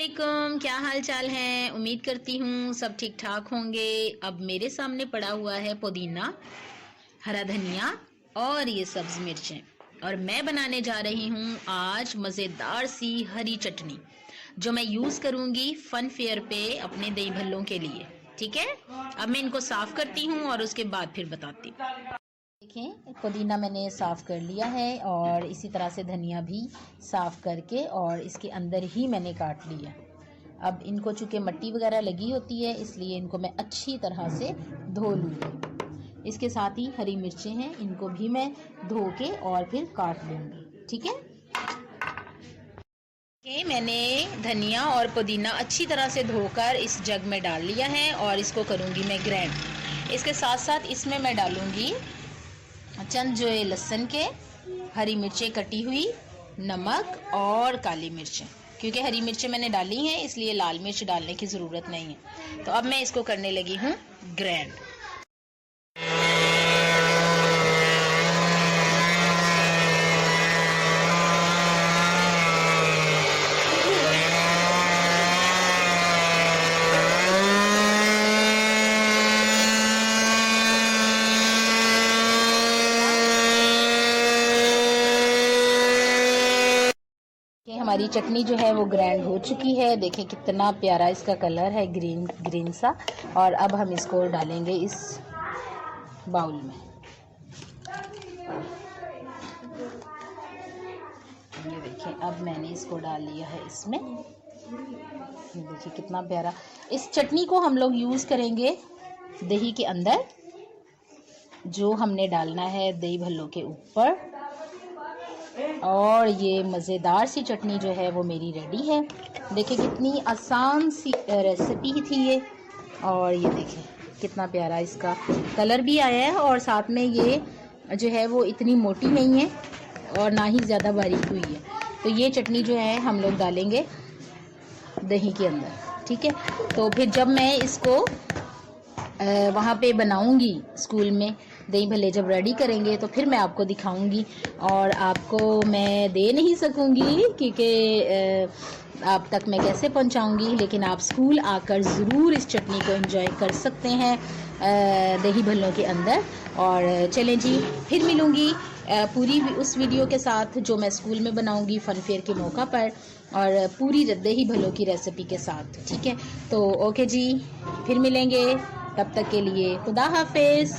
वालेकुम, क्या हाल चाल है। उम्मीद करती हूँ सब ठीक ठाक होंगे। अब मेरे सामने पड़ा हुआ है पुदीना, हरा धनिया और ये सब्ज मिर्चें, और मैं बनाने जा रही हूँ आज मज़ेदार सी हरी चटनी जो मैं यूज़ करूँगी फन फेयर पे अपने दही भल्लों के लिए। ठीक है, अब मैं इनको साफ़ करती हूँ और उसके बाद फिर बताती हूँ। देखें, पुदीना मैंने साफ़ कर लिया है और इसी तरह से धनिया भी साफ़ करके और इसके अंदर ही मैंने काट लिया। अब इनको चूँकि मिट्टी वगैरह लगी होती है इसलिए इनको मैं अच्छी तरह से धो लूँगी। इसके साथ ही हरी मिर्चें हैं, इनको भी मैं धो के और फिर काट लूँगी। ठीक है, मैंने धनिया और पुदीना अच्छी तरह से धोकर इस जग में डाल लिया है और इसको करूँगी मैं ग्राइंड। इसके साथ साथ इसमें मैं डालूँगी चंद जो है लहसुन के, हरी मिर्चें कटी हुई, नमक और काली मिर्चें। क्योंकि हरी मिर्चें मैंने डाली हैं इसलिए लाल मिर्च डालने की ज़रूरत नहीं है। तो अब मैं इसको करने लगी हूँ ग्राइंड। हमारी चटनी जो है वो ग्राइंड हो चुकी है। देखिए कितना प्यारा इसका कलर है, ग्रीन ग्रीन सा। और अब हम इसको डालेंगे इस बाउल में। ये देखिए अब मैंने इसको डाल लिया है इसमें। देखिए कितना प्यारा। इस चटनी को हम लोग यूज़ करेंगे दही के अंदर, जो हमने डालना है दही भल्लों के ऊपर। और ये मज़ेदार सी चटनी जो है वो मेरी रेडी है। देखिए कितनी आसान सी रेसिपी थी ये। और ये देखिए कितना प्यारा इसका कलर भी आया है और साथ में ये जो है वो इतनी मोटी नहीं है और ना ही ज़्यादा बारीक हुई है। तो ये चटनी जो है हम लोग डालेंगे दही के अंदर। ठीक है, तो फिर जब मैं इसको वहाँ पे बनाऊंगी स्कूल में, दही भल्ले जब रेडी करेंगे तो फिर मैं आपको दिखाऊंगी। और आपको मैं दे नहीं सकूंगी क्योंकि आप तक मैं कैसे पहुंचाऊंगी, लेकिन आप स्कूल आकर ज़रूर इस चटनी को एंजॉय कर सकते हैं दही भल्लों के अंदर। और चलें जी, फिर मिलूँगी पूरी उस वीडियो के साथ जो मैं स्कूल में बनाऊंगी फन फेयर के मौका पर, और पूरी दही भल्लों की रेसिपी के साथ। ठीक है, तो ओके जी, फिर मिलेंगे। तब तक के लिए खुदा हाफिज़।